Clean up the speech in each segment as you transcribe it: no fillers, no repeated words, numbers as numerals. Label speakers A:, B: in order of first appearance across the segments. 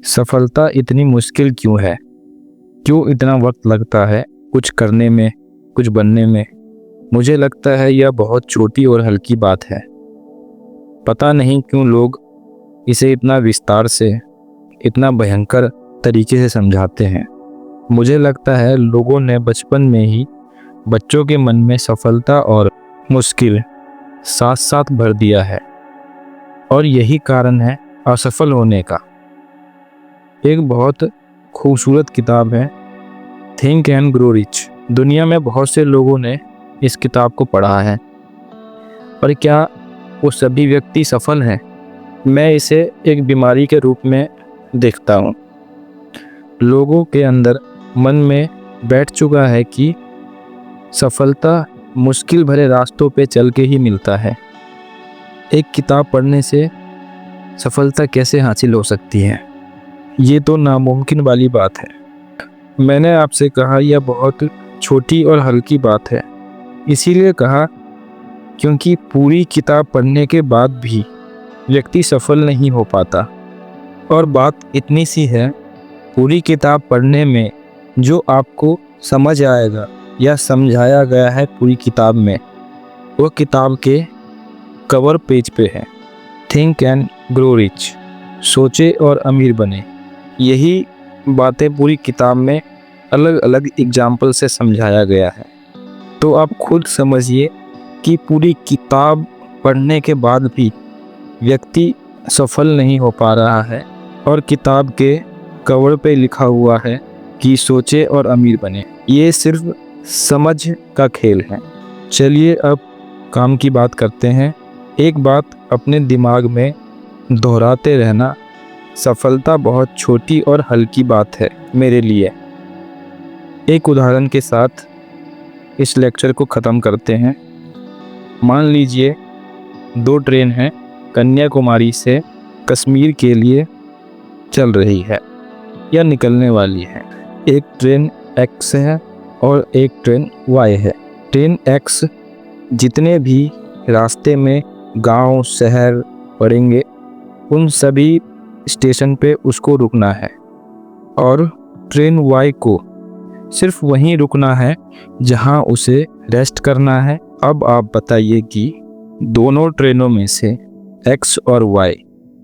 A: सफलता इतनी मुश्किल क्यों है? क्यों इतना वक्त लगता है कुछ करने में, कुछ बनने में? मुझे लगता है यह बहुत छोटी और हल्की बात है। पता नहीं क्यों लोग इसे इतना विस्तार से, इतना भयंकर तरीके से समझाते हैं। मुझे लगता है लोगों ने बचपन में ही बच्चों के मन में सफलता और मुश्किल साथ साथ भर दिया है, और यही कारण है असफल होने का। एक बहुत खूबसूरत किताब है थिंक एंड ग्रो रिच। दुनिया में बहुत से लोगों ने इस किताब को पढ़ा है, पर क्या वो सभी व्यक्ति सफल हैं? मैं इसे एक बीमारी के रूप में देखता हूँ। लोगों के अंदर मन में बैठ चुका है कि सफलता मुश्किल भरे रास्तों पे चल के ही मिलता है। एक किताब पढ़ने से सफलता कैसे हासिल हो सकती है? ये तो नामुमकिन वाली बात है। मैंने आपसे कहा यह बहुत छोटी और हल्की बात है। इसीलिए कहा क्योंकि पूरी किताब पढ़ने के बाद भी व्यक्ति सफल नहीं हो पाता। और बात इतनी सी है, पूरी किताब पढ़ने में जो आपको समझ आएगा या समझाया गया है पूरी किताब में, वो किताब के कवर पेज पे है। थिंक एंड ग्रो रिच, सोचे और अमीर बने। यही बातें पूरी किताब में अलग अलग एग्जाम्पल से समझाया गया है। तो आप खुद समझिए कि पूरी किताब पढ़ने के बाद भी व्यक्ति सफल नहीं हो पा रहा है, और किताब के कवर पे लिखा हुआ है कि सोचे और अमीर बने। ये सिर्फ समझ का खेल है। चलिए अब काम की बात करते हैं। एक बात अपने दिमाग में दोहराते रहना, सफलता बहुत छोटी और हल्की बात है मेरे लिए। एक उदाहरण के साथ इस लेक्चर को ख़त्म करते हैं। मान लीजिए 2 ट्रेन हैं, कन्याकुमारी से कश्मीर के लिए चल रही है या निकलने वाली है। एक ट्रेन एक्स है और एक ट्रेन वाई है। ट्रेन एक्स जितने भी रास्ते में गांव शहर पड़ेंगे, उन सभी स्टेशन पे उसको रुकना है, और ट्रेन वाई को सिर्फ वहीं रुकना है जहां उसे रेस्ट करना है। अब आप बताइए कि दोनों ट्रेनों में से एक्स और वाई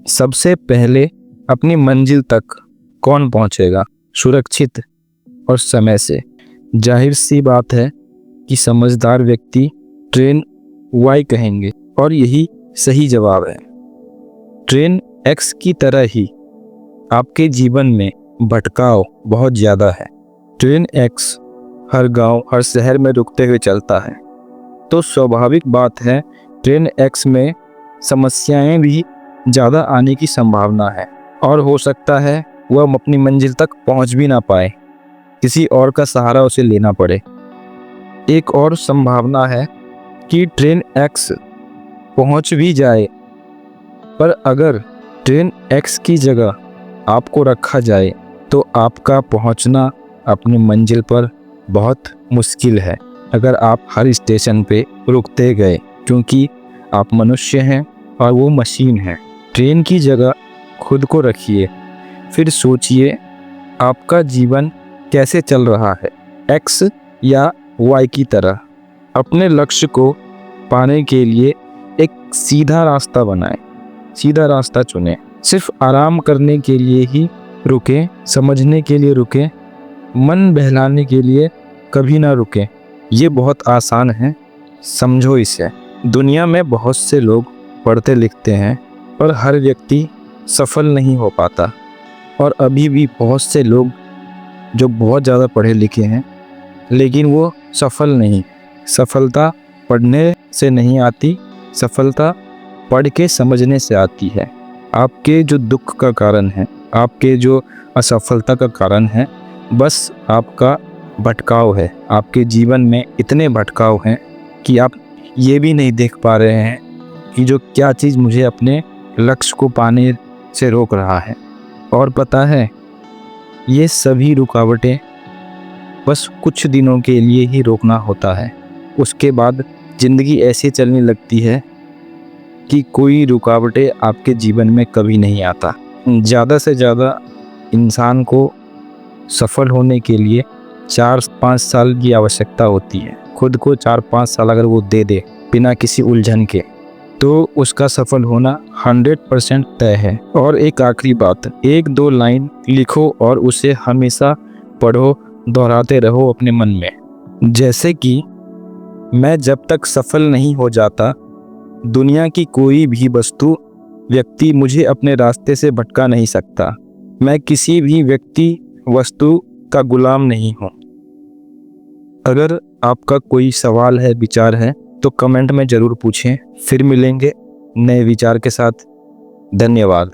A: सबसे पहले अपनी मंजिल तक कौन पहुंचेगा सुरक्षित और समय से? जाहिर सी बात है कि समझदार व्यक्ति ट्रेन वाई कहेंगे, और यही सही जवाब है। ट्रेन एक्स की तरह ही आपके जीवन में भटकाव बहुत ज़्यादा है। ट्रेन एक्स हर गांव हर शहर में रुकते हुए चलता है, तो स्वाभाविक बात है ट्रेन एक्स में समस्याएं भी ज़्यादा आने की संभावना है, और हो सकता है वह अपनी मंजिल तक पहुंच भी ना पाए, किसी और का सहारा उसे लेना पड़े। एक और संभावना है कि ट्रेन एक्स पहुंच भी जाए, पर अगर ट्रेन एक्स की जगह आपको रखा जाए तो आपका पहुंचना अपनी मंजिल पर बहुत मुश्किल है अगर आप हर स्टेशन पे रुकते गए, क्योंकि आप मनुष्य हैं और वो मशीन है। ट्रेन की जगह खुद को रखिए, फिर सोचिए आपका जीवन कैसे चल रहा है, एक्स या वाई की तरह। अपने लक्ष्य को पाने के लिए एक सीधा रास्ता बनाएं, सीधा रास्ता चुनें। सिर्फ आराम करने के लिए ही रुकें, समझने के लिए रुकें, मन बहलाने के लिए कभी ना रुकें। ये बहुत आसान है, समझो इसे। दुनिया में बहुत से लोग पढ़ते लिखते हैं, पर हर व्यक्ति सफल नहीं हो पाता। और अभी भी बहुत से लोग जो बहुत ज़्यादा पढ़े लिखे हैं, लेकिन वो सफल नहीं। सफलता पढ़ने से नहीं आती, सफलता पढ़ के समझने से आती है। आपके जो दुख का कारण है, आपके जो असफलता का कारण है, बस आपका भटकाव है। आपके जीवन में इतने भटकाव हैं कि आप ये भी नहीं देख पा रहे हैं कि जो क्या चीज़ मुझे अपने लक्ष्य को पाने से रोक रहा है। और पता है, ये सभी रुकावटें बस कुछ दिनों के लिए ही रोकना होता है। उसके बाद ज़िंदगी ऐसे चलने लगती है कि कोई रुकावटें आपके जीवन में कभी नहीं आता। ज़्यादा से ज़्यादा इंसान को सफल होने के लिए 4-5 साल की आवश्यकता होती है। खुद को 4-5 साल अगर वो दे दे बिना किसी उलझन के, तो उसका सफल होना 100% तय है। और एक आखिरी बात, 1-2 लाइन लिखो और उसे हमेशा पढ़ो, दोहराते रहो अपने मन में। जैसे कि मैं जब तक सफल नहीं हो जाता, दुनिया की कोई भी वस्तु, व्यक्ति मुझे अपने रास्ते से भटका नहीं सकता। मैं किसी भी व्यक्ति, वस्तु का गुलाम नहीं हूँ। अगर आपका कोई सवाल है, विचार है, तो कमेंट में ज़रूर पूछें। फिर मिलेंगे नए विचार के साथ। धन्यवाद।